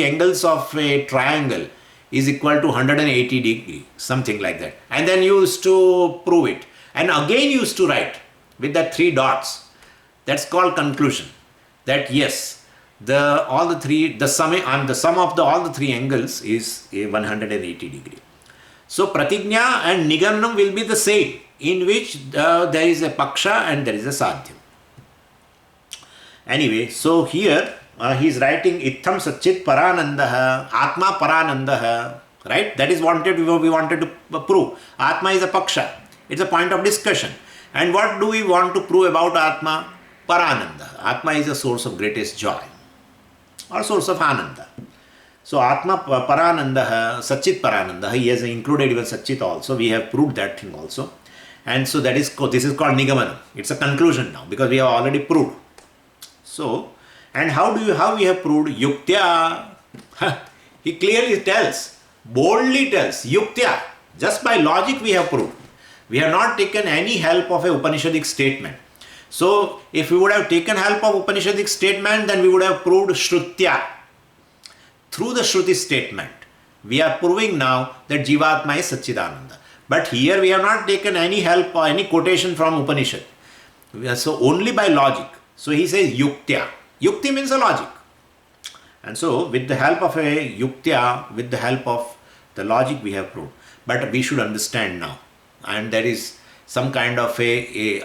angles of a triangle is equal to 180 degree, something like that. And then you used to prove it. And again you used to write with that three dots. That's called conclusion. That yes, the sum of all the three angles is a 180 degree. So Pratigna and Nigamanam will be the same, in which there is a Paksha and there is a Sadhyam. Anyway, so here he is writing Itham Satchit Paranandaha, Atma Paranandaha, right? That is what we wanted to prove. Atma is a Paksha. It's a point of discussion. And what do we want to prove about Atma? Parananda. Atma is a source of greatest joy or source of Ananda. So Atma Parananda, Satchit Parananda, he has included even Satchit also. We have proved that thing also. And so this is called Nigamanam. It's a conclusion now because we have already proved. So, and how we have proved? Yuktya. He clearly tells, boldly tells, Yuktya. Just by logic we have proved. We have not taken any help of a Upanishadic statement. So, if we would have taken help of Upanishadic statement, then we would have proved Shrutya. Through the Shruti statement, we are proving now that Jivatma is Satchidananda. But here we have not taken any help or any quotation from Upanishad. So, only by logic. So, he says Yuktya. Yukti means a logic. And so, with the help of a Yuktya, with the help of the logic we have proved. But we should understand now. And there is some kind of I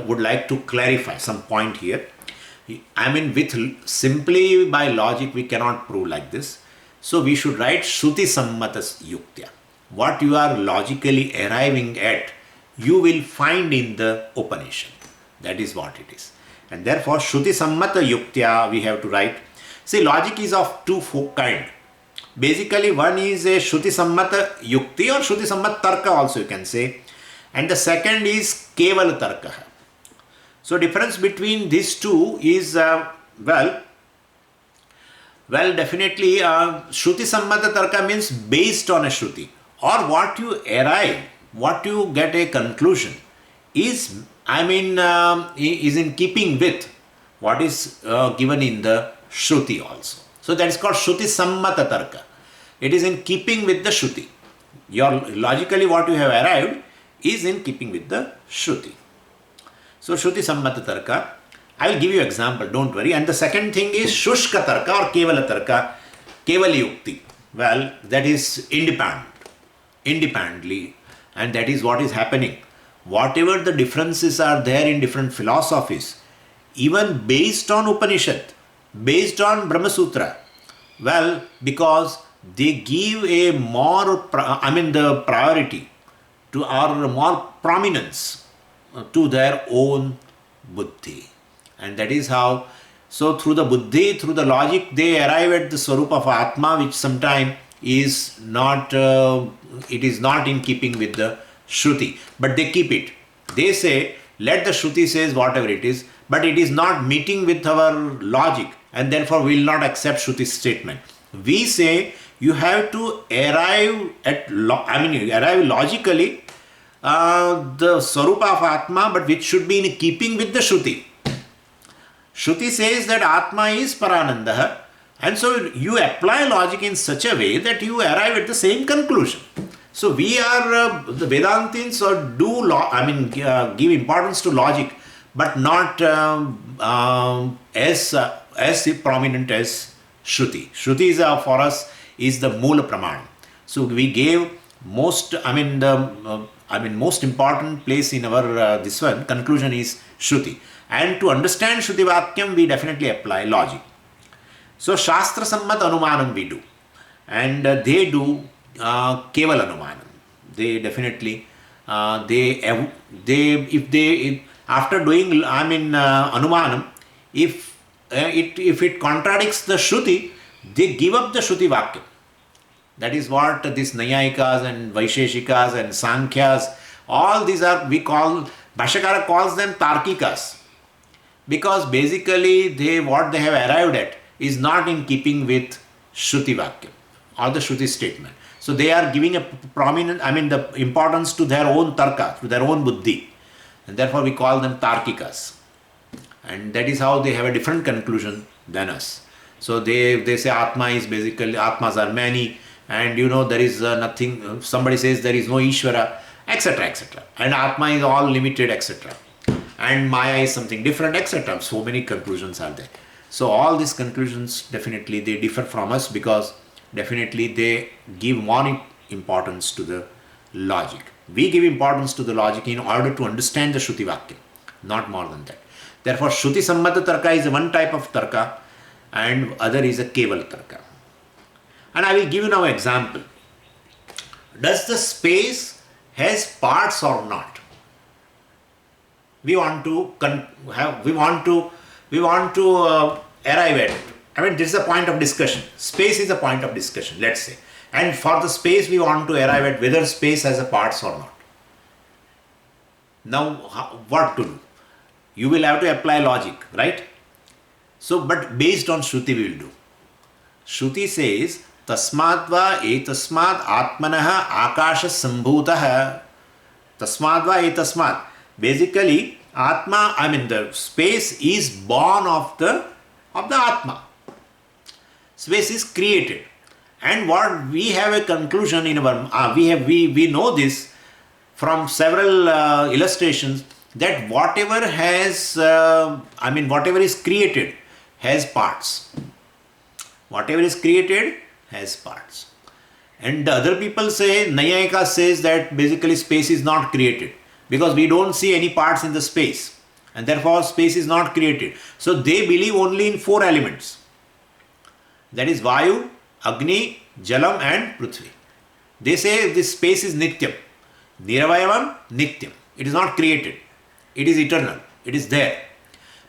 would like to clarify some point here. With simply by logic we cannot prove like this. So we should write Shruti Sammatas Yuktya. What you are logically arriving at, you will find in the Upanishad. That is what it is. And therefore Shruti Sammata Yuktya we have to write. See, logic is of two kind. Basically, one is a Shruti Sammata Yukti or Shruti Sammat Tarka also you can say. And the second is Keval Tarka. So, difference between these two is, definitely Shruti Sammata Tarka means based on a Shruti. Or what you arrive, what you get a conclusion is, is in keeping with what is given in the Shruti also. So that is called Shruti Sammata Tarka. It is in keeping with the Shruti. Logically what you have arrived is in keeping with the Shruti. So Shruti Sammata Tarka, I will give you example, don't worry. And the second thing is Shushka Tarka or Kevala Tarka, Kevali Yukti. Well, that is independently, and that is what is happening. Whatever the differences are there in different philosophies, even based on Upanishad, based on Brahma Sutra, well, because they give a the priority to or more prominence to their own buddhi. And that is how, so through the buddhi, through the logic, they arrive at the Swarup of Atma, which sometimes is not, it is not in keeping with the Shruti, but they keep it. They say, let the Shruti says whatever it is, but it is not meeting with our logic, and therefore we will not accept Shruti's statement. We say you have to arrive at, arrive logically the Swarupa of Atma, but which should be in keeping with the Shruti. Shruti says that Atma is Parananda, and so you apply logic in such a way that you arrive at the same conclusion. So we are the Vedantins give importance to logic, but not as prominent as Shruti. Shruti is for us is the Moola Pramana. So we gave most important place in our this one conclusion is Shruti. And to understand Shruti Vakyam, we definitely apply logic. So Shastra Sammat Anumanam we do, and they do Keval Anumanam. They definitely after doing Anumanam, if it contradicts the Shruti, they give up the Shruti Vakyam. That is what these Nayayikas and Vaisheshikas and Sankhyas, all these are, Bhashyakara calls them Tarkikas, because basically what they have arrived at is not in keeping with Shruti Vakyam or the Shruti statement. So they are giving a prominent, the importance to their own tarka, to their own buddhi, and therefore we call them Tarkikas. And that is how they have a different conclusion than us. So they say Atma is basically, Atmas are many, and there is nothing, somebody says there is no Ishvara, etc., etc. And Atma is all limited, etc. And Maya is something different, etc. So many conclusions are there. So all these conclusions definitely they differ from us, because definitely they give more importance to the logic. We give importance to the logic in order to understand the Shruti Vakya, not more than that. Therefore, Shruti Sammata Tarka is one type of Tarka and other is a Keval Tarka. And I will give you now an example. Does the space has parts or not? We want to arrive at it. I mean, this is a point of discussion. Space is a point of discussion, let's say. And for the space, we want to arrive at whether space has a parts or not. Now, what to do? You will have to apply logic, right? So, but based on Shruti, we will do. Shruti says, Tasmadva etasmad atmanaha akasha sambhutaha. Tasmadva etasmad. Basically, Atma, I mean the space is born of the Atma. Space is created. And what we have a conclusion in our, we know this from several illustrations that whatever has, whatever is created has parts. Whatever is created has parts. And the other people say, Nayayika says that basically space is not created because we don't see any parts in the space and therefore space is not created. So they believe only in 4 elements. That is Vayu, Agni, Jalam and Prithvi. They say this space is Nityam. Niravayavam, Nityam. It is not created. It is eternal. It is there.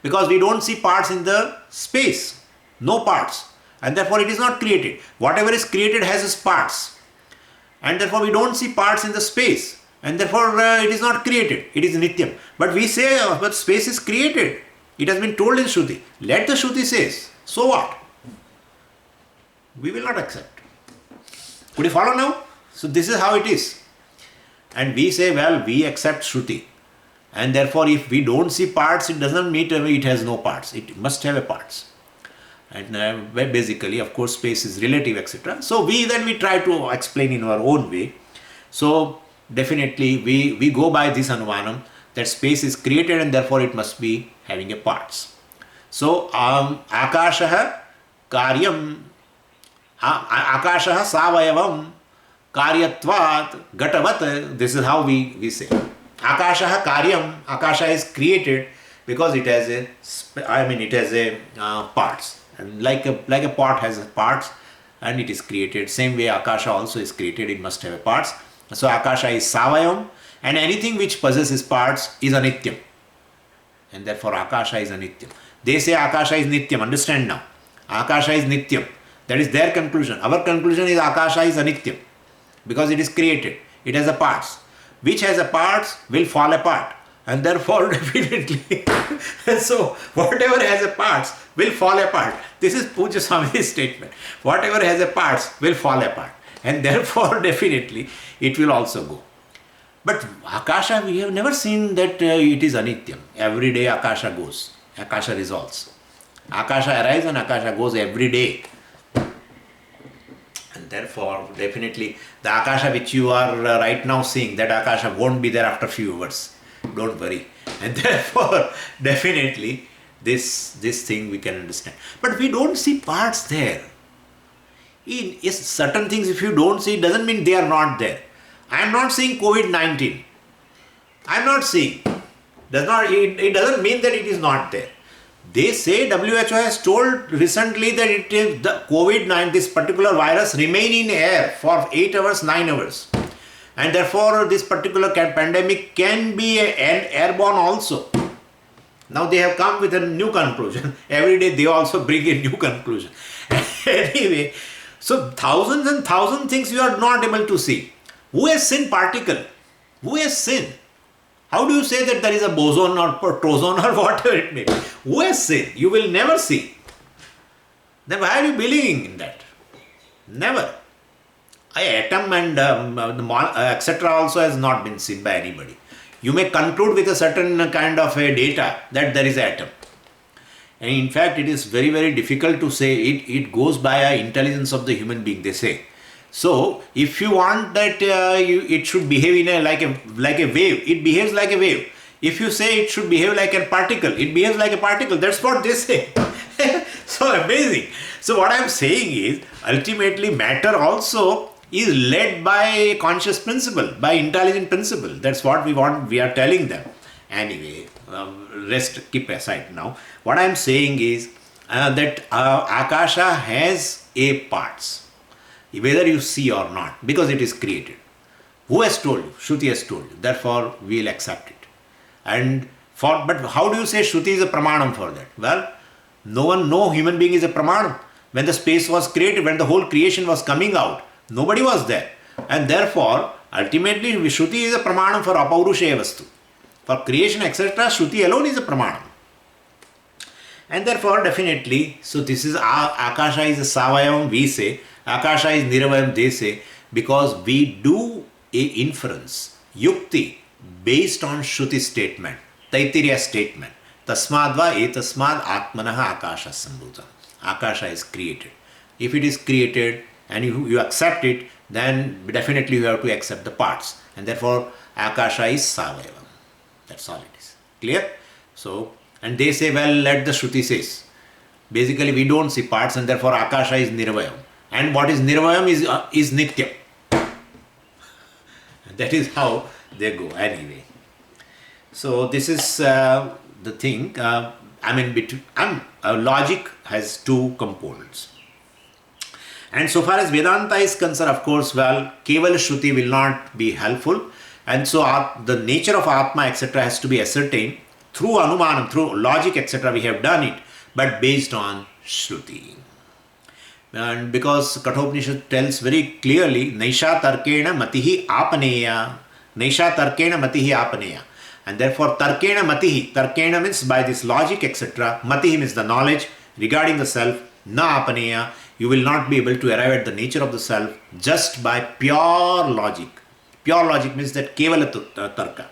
Because we don't see parts in the space. No parts. And therefore it is not created. Whatever is created has its parts. And therefore we don't see parts in the space. And therefore it is not created. It is Nityam. But we say, but space is created. It has been told in Shruti. Let the Shruti says. So what? We will not accept. Could you follow now? So this is how it is. And we say, well, we accept Shruti. And therefore, if we don't see parts, it doesn't mean it has no parts. It must have a parts. And basically, of course, space is relative, etc. So we try to explain in our own way. So definitely, we go by this anumanam that space is created and therefore it must be having a parts. So akashaha karyam. Akashaha savayavam karyatvat gatavat. This is how we say. Akashaha karyam. Akasha is created because it has a parts. And like a pot has parts and it is created. Same way Akasha also is created. It must have a parts. So Akasha is savayam and anything which possesses parts is anityam. And therefore Akasha is anityam. They say Akasha is nityam. Understand now. Akasha is nityam. That is their conclusion. Our conclusion is Akasha is anityam because it is created. It has a parts. Which has a parts will fall apart. And therefore definitely, so whatever has a parts will fall apart. This is Pujya Swami's statement. Whatever has a parts will fall apart. And therefore definitely it will also go. But Akasha, we have never seen that it is anityam. Every day Akasha goes. Akasha resolves. Akasha arrives and Akasha goes every day. And therefore, definitely, the Akasha which you are right now seeing, that Akasha won't be there after few hours. Don't worry. And therefore, definitely, this thing we can understand. But we don't see parts there. In certain things, if you don't see, it doesn't mean they are not there. I am not saying COVID-19. I am not saying. It doesn't mean that it is not there. They say WHO has told recently that it is the COVID-19, this particular virus remain in air for 8 hours, 9 hours. And therefore this particular pandemic can be an airborne also. Now they have come with a new conclusion. Every day they also bring a new conclusion. Anyway, so thousands and thousands things you are not able to see. Who has seen particle? Who has seen? How do you say that there is a boson or proton or whatever it may be? Who has seen? You will never see. Then why are you believing in that? Never. An atom and etc. also has not been seen by anybody. You may conclude with a certain kind of a data that there is an atom. And in fact, it is very, very difficult to say. It goes by an intelligence of the human being, they say. So, if you want that it should behave in like a wave, it behaves like a wave. If you say it should behave like a particle, it behaves like a particle. That's what they say. So amazing. So what I am saying is, ultimately matter also is led by conscious principle, by intelligent principle. That's what we want, we are telling them. Anyway, rest keep aside now. What I am saying is that Akasha has a parts, whether you see or not, because it is created. Who has told you? Shruti has told you. Therefore, we will accept it. And but how do you say Shruti is a pramanam for that? Well, no human being is a pramanam. When the space was created, when the whole creation was coming out, nobody was there. And therefore, ultimately, Shruti is a pramanam for apaurushaya vastu. For creation, etc., Shruti alone is a pramanam. And therefore, definitely, so this is Akasha is a Savayavam, we say. Akasha is Niravayam, they say. Because we do a inference, yukti, based on Shruti statement, Taittiriya statement. Tasmadva etasmad atmanaha akasha sambhutam. Akasha is created. If it is created and you accept it, then definitely you have to accept the parts. And therefore, Akasha is Savayavam. That's all it is. Clear? So, and they say, well, let the Shruti says. Basically, we don't see parts and therefore Akasha is Nirvayam. And what is Nirvayam is Nityam. That is how they go anyway. So this is the thing. Logic has two components. And so far as Vedanta is concerned, of course, well, Keval Shruti will not be helpful. And so the nature of Atma, etc. has to be ascertained through Anumanam, through logic, etc. We have done it, but based on Shruti. And because Kathopanishad tells very clearly, Naisha Tarkena Matihi Apaneya. Naisha Tarkena Matihi Apaneya. And therefore, Tarkena Matihi. Tarkena means by this logic, etc. Matihi means the knowledge regarding the self. Na Apaneya. You will not be able to arrive at the nature of the self just by pure logic. Pure logic means that Kevala Tarka.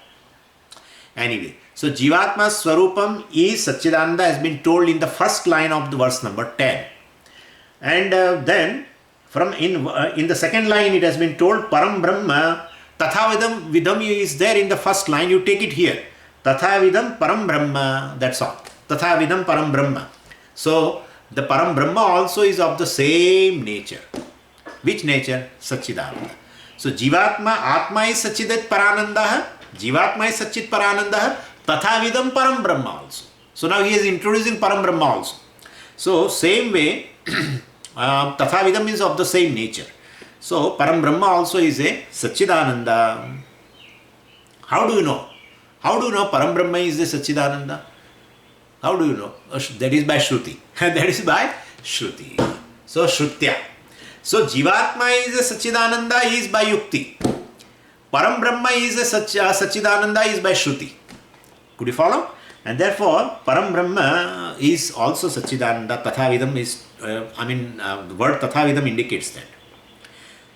Anyway, so Jivatma's Swarupam is Satchidananda has been told in the first line of the verse number 10. And then from in the second line it has been told Param Brahma Tatha Vidam is there in the first line. You take it here. Tatha Vidam Param Brahma. That's all. Tatha Vidam Param Brahma. So the Param Brahma also is of the same nature. Which nature? Satchidananda. So Jivatma Atma is Satchidat Parananda. Jivatma is Satchit Parananda. Tatha Vidam Param Brahma also. So now he is introducing Param Brahma also. So same way Tatha Vidam is of the same nature. So Param Brahma also is a Satchidananda. How do you know? How do you know Param Brahma is a Satchidananda? How do you know? That is by Shruti. That is by Shruti. So Shrutya. So Jivatma is a Satchidananda is by Yukti. Param Brahma is a Satchidananda is by Shruti. Could you follow? And therefore, Param Brahma is also Satchidananda. Tathavidam is, the word Tathavidam indicates that.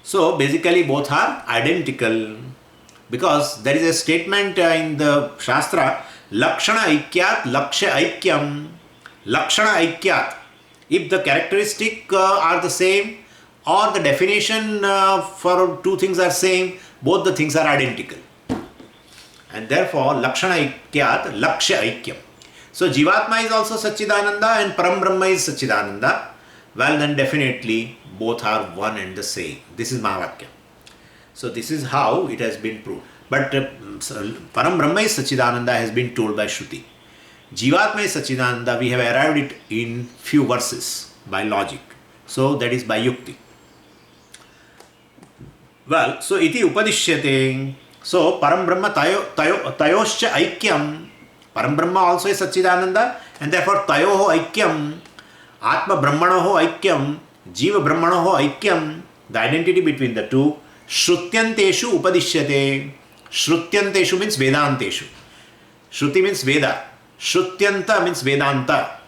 So, basically both are identical because there is a statement in the Shastra, Lakshana Aikyat, Laksha Aikyam, Lakshana Aikyat. If the characteristic are the same or the definition for two things are same, both the things are identical. And therefore, Lakshana Aikyat, Laksha Aikyam. So, Jivatma is also Satchidananda and Param Brahma is Satchidananda. Well, then definitely both are one and the same. This is Mahavakya. So, this is how it has been proved. But Param Brahma is Satchidananda has been told by Shruti. Jivatma is Satchidananda, we have arrived it in few verses by logic. So, that is by Yukti. Well, so iti upadishyate. So, Param Brahma tayoscha aikyam. Param Brahma also is Satchidananda and therefore tayoho aikyam. Atma Brahmanoho aikyam. Jiva Brahmanoho aikyam. The identity between the two. Shrutyanteshu upadishyate. Shrutyanteshu means Vedanteshu. Shruti means Veda. Shrutyanta means Vedanta.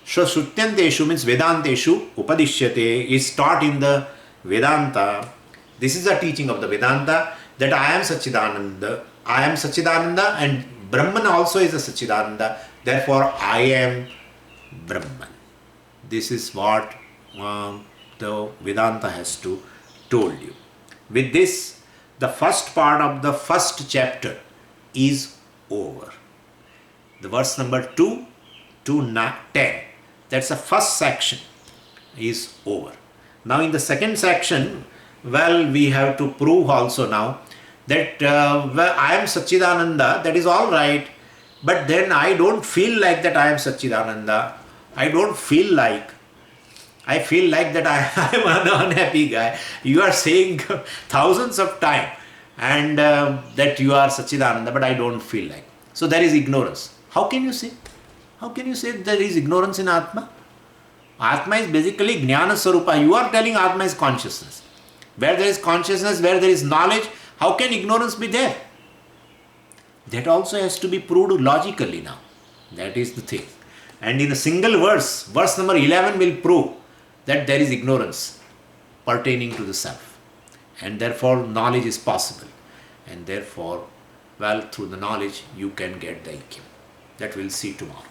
So, Shrutyanteshu means Vedanteshu upadishyate is taught in the Vedanta. This is the teaching of the Vedanta that I am Satchidananda. I am Satchidananda and Brahman also is a Satchidananda. Therefore, I am Brahman. This is what the Vedanta has told you. With this, the first part of the first chapter is over. The verse number 2 to 10. That's the first section is over. Now in the second section, Well, we have to prove also now that well, I am Satchidananda, that is all right, but then I don't feel like that I am Satchidananda. I don't feel like. I feel like that I am an unhappy guy. You are saying thousands of times and that you are Satchidananda, but I don't feel like. So there is ignorance. How can you say? How can you say there is ignorance in Atma? Atma is basically Jnana Sarupa. You are telling Atma is consciousness. Where there is consciousness, where there is knowledge, how can ignorance be there? That also has to be proved logically now. That is the thing. And in a single verse, verse number 11 will prove that there is ignorance pertaining to the self. And therefore, knowledge is possible. And therefore, well, through the knowledge, you can get the IQ. That we'll see tomorrow.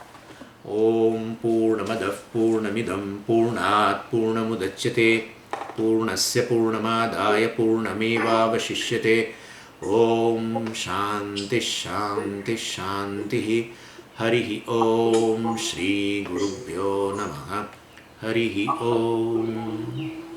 Om Purnamadav Purnamidam Purnat Purnamudachyate Purnasya Purnamadaya Purnameva Vashishyate. Om Shanti Shanti Shanti. Harihi Om Shri Gurubhyo Namaha. Harihi Om.